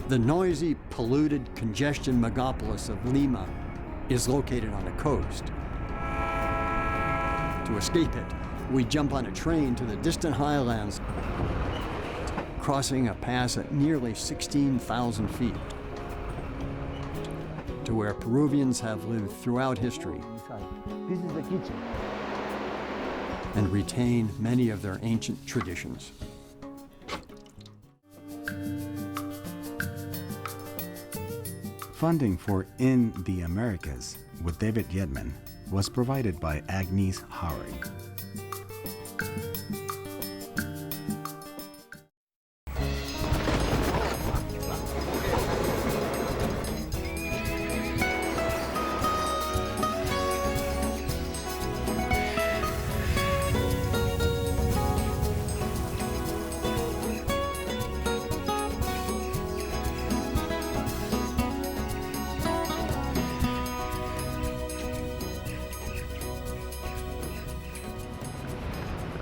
The noisy, polluted, congestion megapolis of Lima is located on the coast. To escape it, we jump on a train to the distant highlands, crossing a pass at nearly 16,000 feet, to where Peruvians have lived throughout history. This is the kitchen. And retain many of their ancient traditions. Funding for In the Americas with David Yetman was provided by Agnes Howard.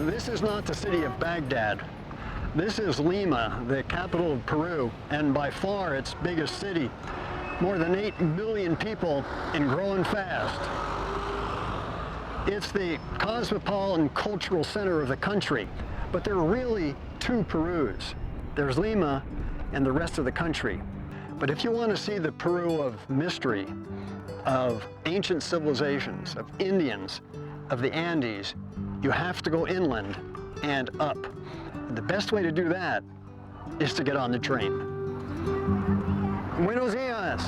This is not the city of Baghdad. This is Lima, the capital of Peru, and by far its biggest city. More than 8 million people and growing fast. It's the cosmopolitan cultural center of the country, but there are really two Perus. There's Lima and the rest of the country. But if you want to see the Peru of mystery, of ancient civilizations, of Indians, of the Andes, you have to go inland and up. And the best way to do that is to get on the train. Buenos dias.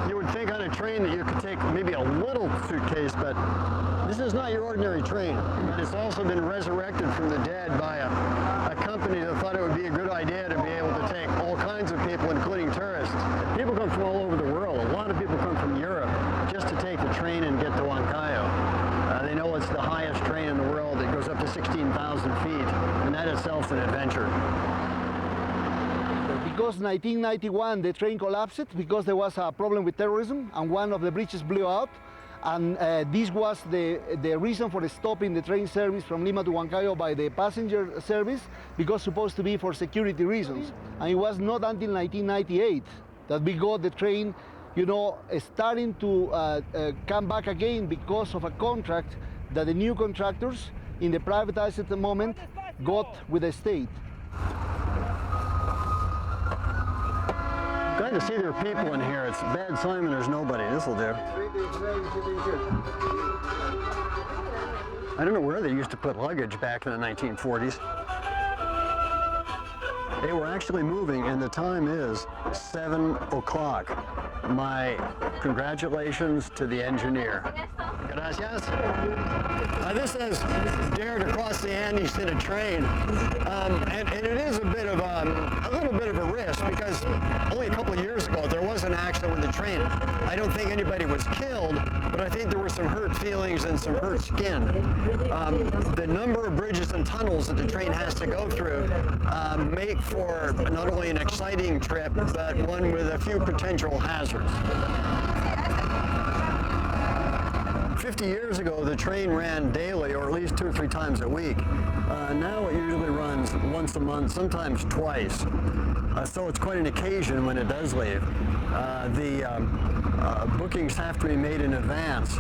You would think on a train that you could take maybe a little suitcase, but this is not your ordinary train. And it's also been resurrected from the dead by a company that thought it would be a good idea to be able to take all kinds of people, including tourists. People come from all over the world. A lot of people come from Europe just to take the train and get to Huancayo. They know it's the highest train in the world. It goes up to 16,000 feet, and that itself is an adventure. Because 1991 the train collapsed because there was a problem with terrorism and one of the bridges blew out, and this was the reason for stopping the train service from Lima to Huancayo by the passenger service, because supposed to be for security reasons. And it was not until 1998 that we got the train, you know, starting to come back again because of a contract that the new contractors in the privatized at the moment got with the state. Glad to see there are people in here. It's bad Simon, there's nobody. This'll do. I don't know where they used to put luggage back in the 1940s. They were actually moving, and the time is 7 o'clock. My congratulations to the engineer. Gracias. This says, dare to cross the Andes in a train. And it is a bit of a little bit of a risk, because only a couple of years ago there was an accident with the train. I don't think anybody was killed, but I think there were some hurt feelings and some hurt skin. The number of bridges and tunnels that the train has to go through make for not only an exciting trip, but one with a few potential hazards. 50 years ago, the train ran daily, or at least 2 or 3 times a week. Now it usually runs once a month, sometimes twice. So it's quite an occasion when it does leave. The bookings have to be made in advance,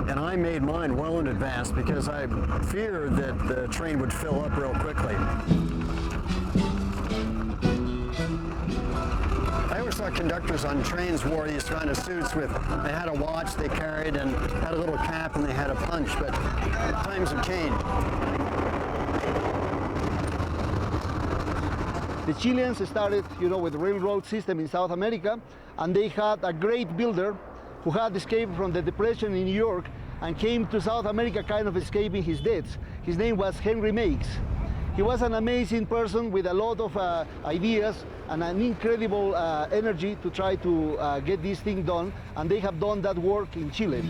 and I made mine well in advance because I feared that the train would fill up real quickly. I always thought conductors on trains wore these kind of suits with, they had a watch they carried and had a little cap and they had a punch, but times have changed. The Chileans started, you know, with the railroad system in South America, and they had a great builder who had escaped from the Depression in New York and came to South America kind of escaping his debts. His name was Henry Makes. He was an amazing person with a lot of ideas and an incredible energy to try to get this thing done, and they have done that work in Chile.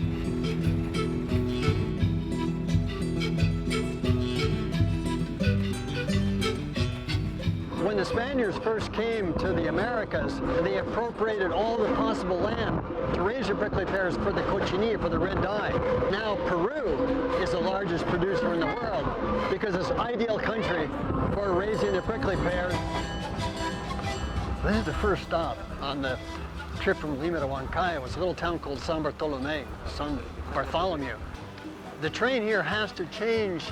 When the Spaniards first came to the Americas, they appropriated all the possible land to raise the prickly pears for the cochinilla, for the red dye. Now Peru is the largest producer in the world because it's an ideal country for raising the prickly pears. This is the first stop on the trip from Lima to Huancayo. It's a little town called San Bartholomew. The train here has to change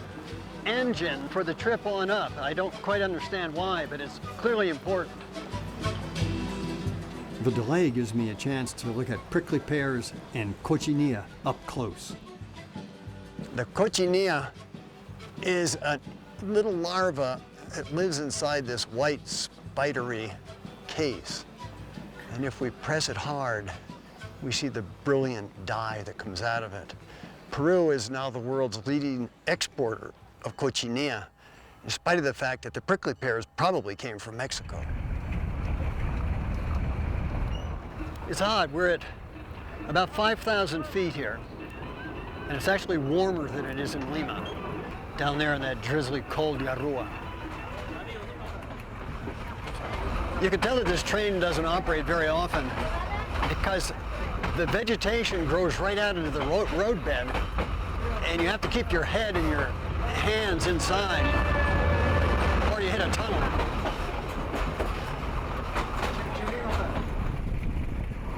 engine for the trip on up. I don't quite understand why, but it's clearly important. The delay gives me a chance to look at prickly pears and cochinilla up close. The cochinilla is a little larva that lives inside this white spidery case. And if we press it hard, we see the brilliant dye that comes out of it. Peru is now the world's leading exporter of cochinilla, in spite of the fact that the prickly pears probably came from Mexico. It's odd, we're at about 5,000 feet here, and it's actually warmer than it is in Lima, down there in that drizzly, cold Yarrua. You can tell that this train doesn't operate very often because the vegetation grows right out into the roadbed, and you have to keep your head and your hands inside, or you hit a tunnel.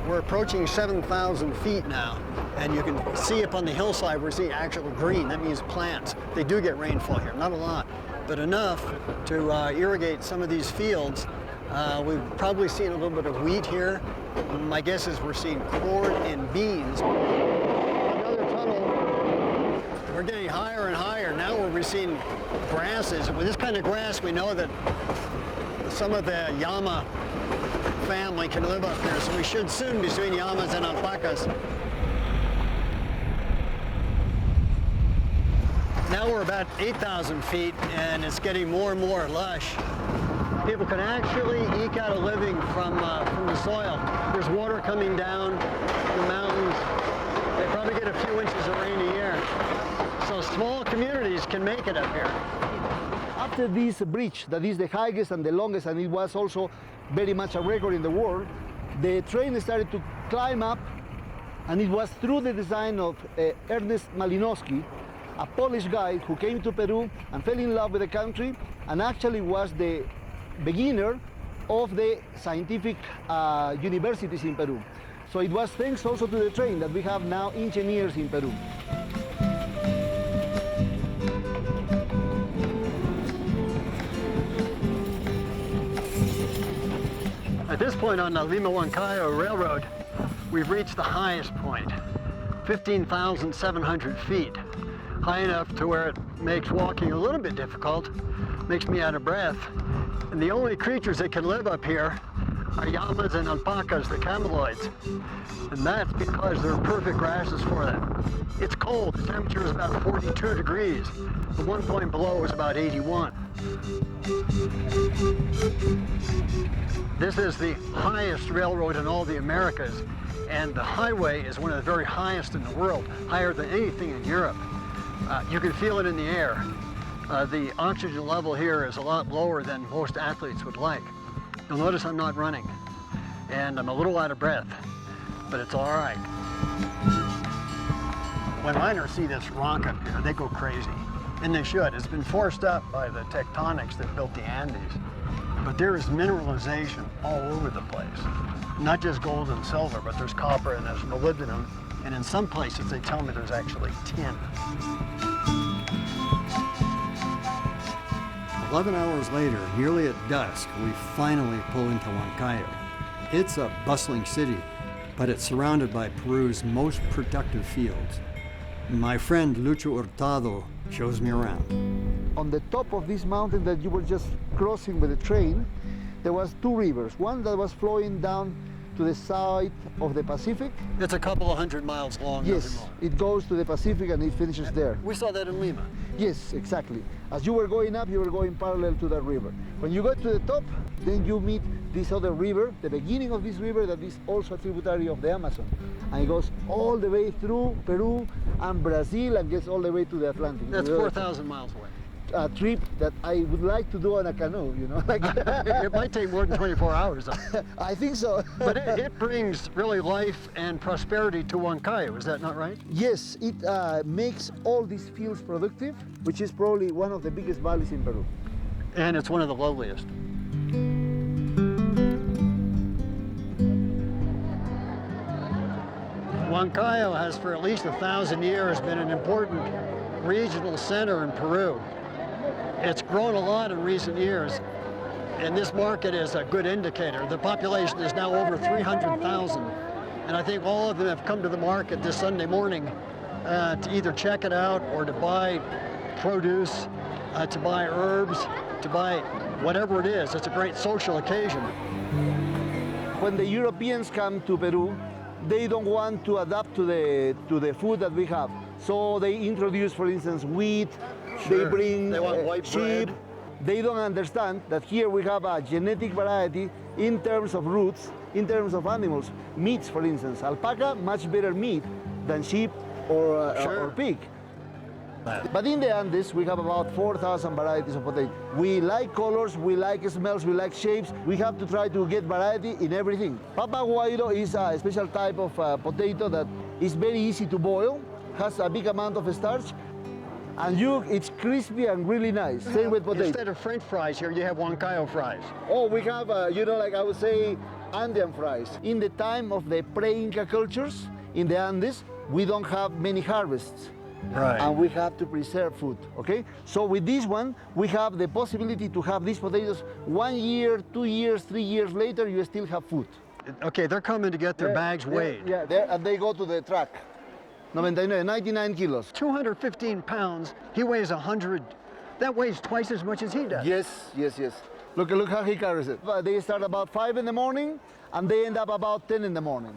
We're approaching 7,000 feet now, and you can see up on the hillside, we're seeing actual green. That means plants. They do get rainfall here, not a lot, but enough to irrigate some of these fields. We've probably seen a little bit of wheat here. My guess is we're seeing corn and beans. Another tunnel. We're getting higher and higher. Now we're seeing grasses. With this kind of grass, we know that some of the llama family can live up here, so we should soon be seeing llamas and alpacas. Now we're about 8,000 feet, and it's getting more and more lush. People can actually eke out a living from the soil. There's water coming down the mountains. They probably get a few inches of rain a year. So small communities can make it up here. After this bridge, that is the highest and the longest, and it was also very much a record in the world, the train started to climb up, and it was through the design of Ernest Malinowski, a Polish guy who came to Peru and fell in love with the country, and actually was the beginner of the scientific universities in Peru. So it was thanks also to the train that we have now engineers in Peru. At this point on the Lima-Huancayo Railroad, we've reached the highest point, 15,700 feet. High enough to where it makes walking a little bit difficult, makes me out of breath. And the only creatures that can live up here are llamas and alpacas, the cameloids. And that's because they're perfect grasses for them. It's cold, the temperature is about 42 degrees. The one point below is about 81. This is the highest railroad in all the Americas, and the highway is one of the very highest in the world, higher than anything in Europe. You can feel it in the air. The oxygen level here is a lot lower than most athletes would like. You'll notice I'm not running, and I'm a little out of breath, but it's all right. When miners see this rock up here, they go crazy, and they should. It's been forced up by the tectonics that built the Andes, but there is mineralization all over the place. Not just gold and silver, but there's copper and there's molybdenum, and in some places they tell me there's actually tin. 11 hours later, nearly at dusk, we finally pull into Huancayo. It's a bustling city, but it's surrounded by Peru's most productive fields. My friend Lucho Hurtado shows me around. On the top of this mountain that you were just crossing with the train, there was two rivers. One that was flowing down to the side of the Pacific. It's a couple of 100 miles long. Yes, it goes to the Pacific and it finishes there. We saw that in Lima. Yes, exactly. As you were going up, you were going parallel to that river. When you got to the top, then you meet this other river, the beginning of this river that is also a tributary of the Amazon. And it goes all the way through Peru and Brazil and gets all the way to the Atlantic. That's 4,000 miles away. A trip that I would like to do on a canoe, you know. It might take more than 24 hours, though. I think so. But it brings really life and prosperity to Huancayo, is that not right? Yes, it makes all these fields productive, which is probably one of the biggest valleys in Peru. And it's one of the lowliest. Huancayo has for at least 1,000 years been an important regional center in Peru. It's grown a lot in recent years, and this market is a good indicator. The population is now over 300,000, and I think all of them have come to the market this Sunday morning to either check it out or to buy produce, to buy herbs, to buy whatever it is. It's a great social occasion. When the Europeans come to Peru, they don't want to adapt to the food that we have. So they introduce, for instance, wheat, Sure. they bring They want white sheep. bread. They don't understand that here we have a genetic variety in terms of roots, in terms of animals. Meats, for instance, alpaca, much better meat than sheep or Sure. pig. But in the Andes, we have about 4,000 varieties of potato. We like colors, we like smells, we like shapes. We have to try to get variety in everything. Papa guairo is a special type of potato that is very easy to boil, has a big amount of starch, and it's crispy and really nice. Same with potato. Instead of French fries here, you have Huancayo fries. Oh, we have, like I would say, Andean fries. In the time of the pre-Inca cultures in the Andes, we don't have many harvests. Right. And we have to preserve food, okay? So with this one, we have the possibility to have these potatoes 1 year, 2 years, 3 years later, you still have food. Okay, they're coming to get their bags weighed. Yeah, and they go to the truck. 99 kilos. 215 pounds, he weighs 100. That weighs twice as much as he does. Yes. Look how he carries it. They start about 5 in the morning, and they end up about 10 in the morning.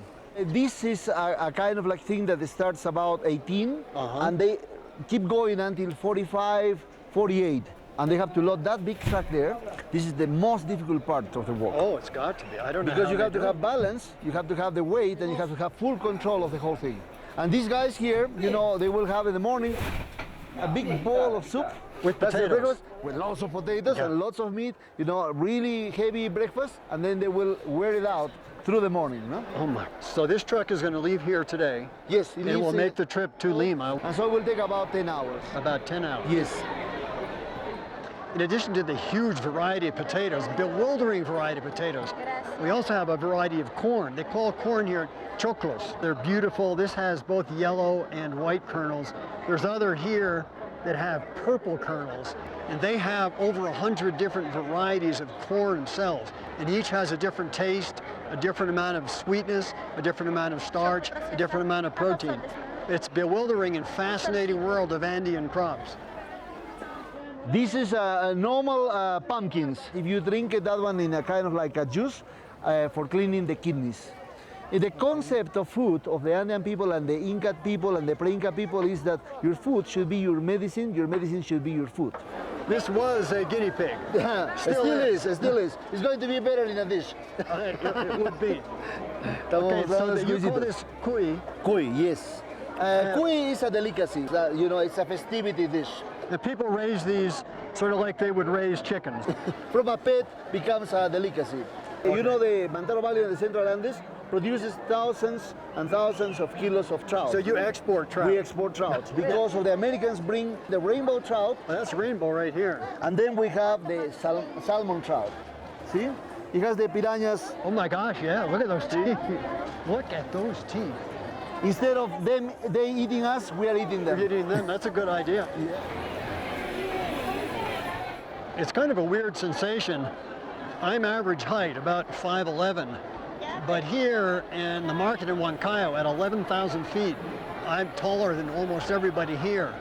This is a kind of like thing that starts about 18, and they keep going until 45, 48. And they have to load that big truck there. This is the most difficult part of the work. Oh, it's got to be. I don't know. Because how you have they to do have it. balance, you have to have the weight, and you have to have full control of the whole thing. And these guys here, they will have in the morning a big bowl of soup With that's the potatoes. breakfast, with lots of potatoes Yeah. and lots of meat, really heavy breakfast, and then they will wear it out through the morning, no? Oh my. So this truck is going to leave here today. Yes, And will make the trip to Lima and so it will take about 10 hours. about 10 hours. Yes. In addition to the huge variety of potatoes, bewildering variety of potatoes, we also have a variety of corn. They call corn here choclos. They're beautiful. This has both yellow and white kernels. There's other here that have purple kernels, and they have over 100 different varieties of corn themselves, and each has a different taste, a different amount of sweetness, a different amount of starch, a different amount of protein. It's a bewildering and fascinating world of Andean crops. This is a normal pumpkins. If you drink that one in a kind of like a juice for cleaning the kidneys. The concept of food of the Andean people and the Inca people and the pre-Inca people is that your food should be your medicine should be your food. This was a guinea pig. Still is. It's going to be better in a dish. It would be. Okay, Okay, so you call this cuy. Cuy, yes. Cuy is a delicacy. It's a festivity dish. The people raise these sort of like they would raise chickens. From a pet becomes a delicacy. The Mantaro Valley in the Central Andes produces thousands and thousands of kilos of trout. So you export trout. We export trout because of the Americans bring the rainbow trout, Well, that's rainbow right here. and then we have the salmon trout. See? It has the piranhas. Oh my gosh, yeah, look at those teeth. Look at those teeth. Instead of they eating us, we are eating them. We're eating them, that's a good idea. It's kind of a weird sensation. I'm average height, about 5'11", but here in the market in Huancayo at 11,000 feet, I'm taller than almost everybody here.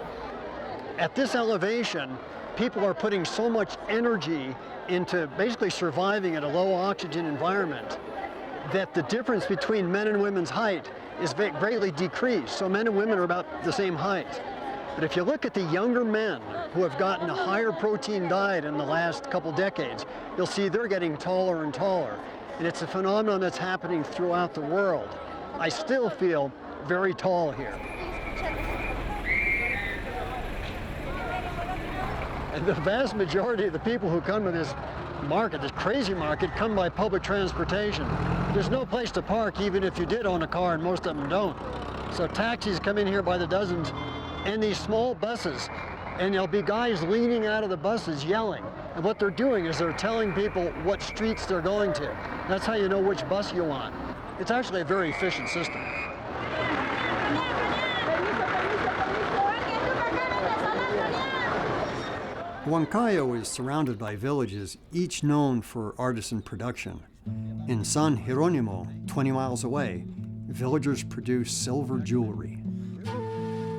At this elevation, people are putting so much energy into basically surviving at a low oxygen environment that the difference between men and women's height is greatly decreased. So men and women are about the same height. But if you look at the younger men who have gotten a higher protein diet in the last couple decades, you'll see they're getting taller and taller. And it's a phenomenon that's happening throughout the world. I still feel very tall here. And the vast majority of the people who come to this market, this crazy market, come by public transportation. There's no place to park even if you did own a car, and most of them don't. So taxis come in here by the dozens, and these small buses, and there'll be guys leaning out of the buses yelling. And what they're doing is they're telling people what streets they're going to. That's how you know which bus you want. It's actually a very efficient system. Huancayo is surrounded by villages, each known for artisan production. In San Jeronimo, 20 miles away, villagers produce silver jewelry.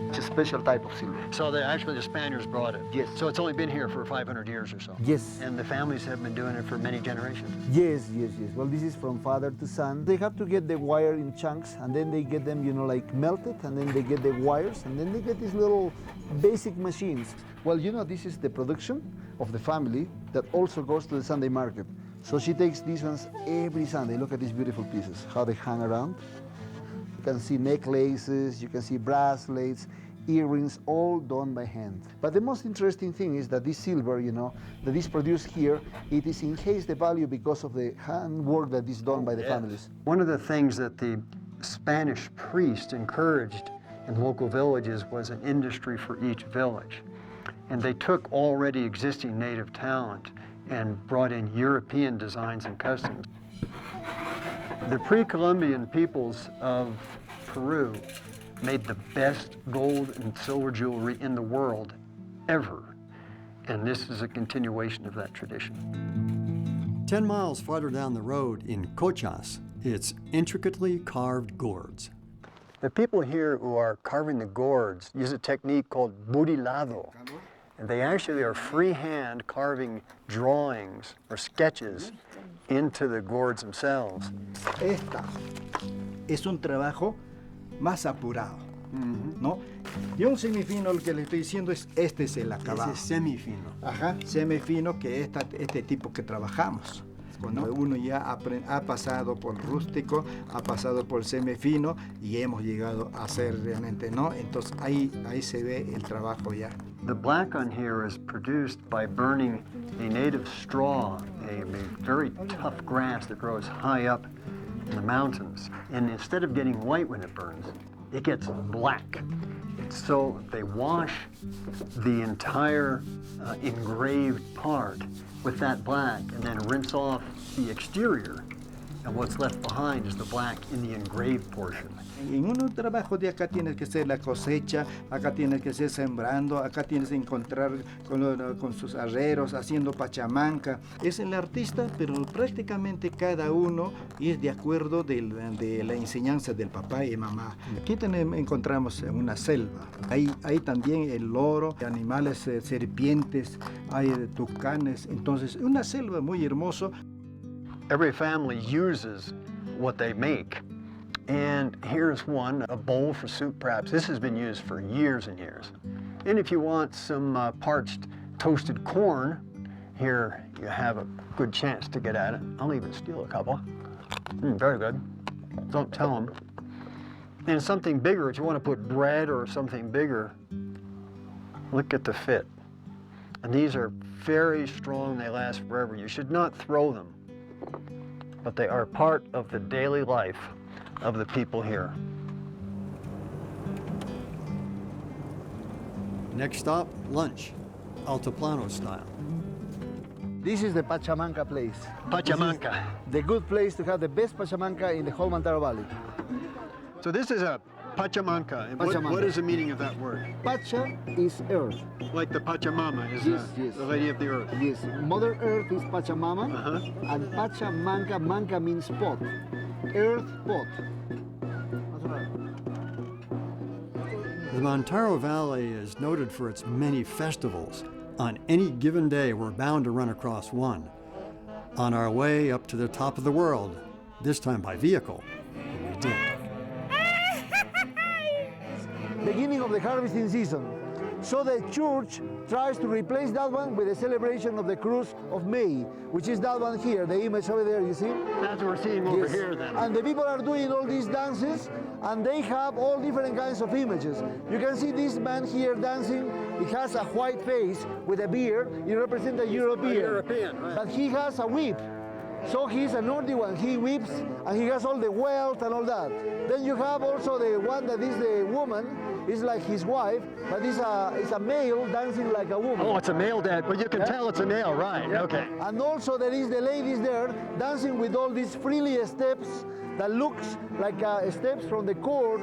It's a special type of silver. So the Spaniards brought it? Yes. So it's only been here for 500 years or so? Yes. And the families have been doing it for many generations? Yes. Well, this is from father to son. They have to get the wire in chunks, and then they get them, like melted, and then they get the wires, and then they get these little basic machines. Well, this is the production of the family that also goes to the Sunday market. So she takes these ones every Sunday. Look at these beautiful pieces, how they hang around. You can see necklaces, you can see bracelets, earrings, all done by hand. But the most interesting thing is that this silver, that is produced here, it is enhanced the value because of the handwork that is done by the families. One of the things that the Spanish priests encouraged in local villages was an industry for each village. And they took already existing native talent and brought in European designs and customs. The pre-Columbian peoples of Peru made the best gold and silver jewelry in the world ever. And this is a continuation of that tradition. 10 miles farther down the road in Cochas, it's intricately carved gourds. The people here who are carving the gourds use a technique called burilado. And they actually are freehand carving drawings or sketches into the gourds themselves. Esta es un trabajo más apurado, ¿no? Y un semifino, lo que le estoy diciendo este es el acabado. Ese es semifino. Ajá, semifino, que este tipo que trabajamos. Cuando uno ya ha pasado por rústico, ha pasado por semifino y hemos llegado a ser realmente, ¿no? Entonces ahí se ve el trabajo ya. The black on here is produced by burning a native straw, a very tough grass that grows high up in the mountains. And instead of getting white when it burns, it gets black. So they wash the entire engraved part with that black and then rinse off the exterior. And what's left behind is the black in the engraved portion. En un trabajo de acá tienes que ser la cosecha, acá tienes que ser sembrando, acá tienes que encontrar con sus herreros haciendo pachamanca. Es el artista, pero prácticamente cada uno es de acuerdo de la enseñanza del papá y mamá. Aquí encontramos una selva. Hay también el loro, animales, serpientes, hay tucanes. Entonces, una selva muy hermosa. Every family uses what they make. And here's one, a bowl for soup perhaps. This has been used for years and years. And if you want some parched toasted corn, here you have a good chance to get at it. I'll even steal a couple. Very good. Don't tell them. And something bigger, if you want to put bread or something bigger, look at the fit. And these are very strong, they last forever. You should not throw them, but they are part of the daily life of the people here. Next stop, lunch, Altiplano style. This is the Pachamanca place. Pachamanca. The good place to have the best Pachamanca in the whole Mantaro Valley. So this is a Pachamanca. And Pachamanca. What is the meaning of that word? Pacha is earth. Like the Pachamama is Yes, yes. the lady of the earth. Yes, Mother Earth is Pachamama, and Pachamanca, manca means pot, earth pot. That's right. The Mantaro Valley is noted for its many festivals. On any given day, we're bound to run across one. On our way up to the top of the world, this time by vehicle, we did. Beginning of the harvesting season. So the church tries to replace that one with a celebration of the Cruise of May, which is that one here, the image over there, you see? That's what we're seeing over Yes. here then. And the people are doing all these dances, and they have all different kinds of images. You can see this man here dancing. He has a white face with a beard. He represents a European. European, right. But he has a whip. So he's a Nordic one. He whips, and he has all the wealth and all that. Then you have also the one that is the woman. It's like his wife, but it's a male dancing like a woman. Oh, it's a male dad, but you can tell it's a male, right? Okay. And also there is the ladies there dancing with all these frilly steps that looks like steps from the court,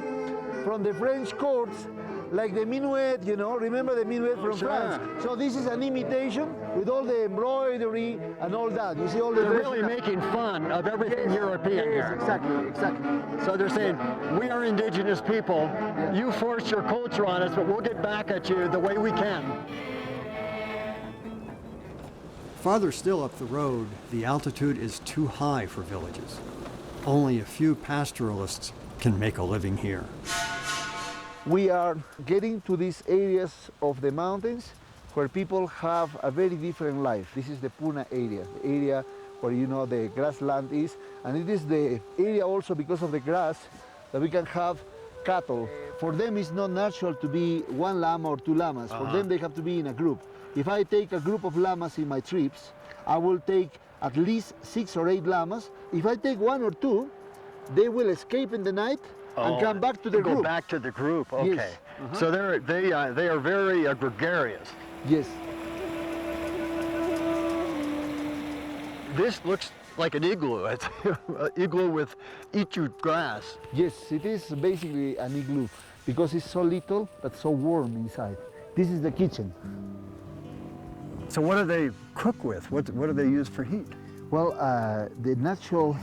from the French courts, like the minuet, you know, remember the minuet from Sure. France? So this is an imitation with all the embroidery and all that. You see all the They're really dress- making fun of everything European Yes, here. exactly, exactly. So they're saying, we are indigenous people, you force your culture on us, but we'll get back at you the way we can. Farther still up the road, the altitude is too high for villages. Only a few pastoralists can make a living here. We are getting to these areas of the mountains where people have a very different life. This is the Puna area, the area where you know the grassland is, and it is the area also because of the grass that we can have cattle. For them it's not natural to be one llama or two llamas. For them they have to be in a group. If I take a group of llamas in my trips, I will take at least 6 or 8 llamas. If I take 1 or 2, they will escape in the night and come back to the Go group. back to the group, okay. Yes. So they are very gregarious. Yes. This looks like an igloo. It's an igloo with ichu grass. Yes, it is basically an igloo because it's so little but so warm inside. This is the kitchen. So what do they cook with? What do they use for heat? Well, the natural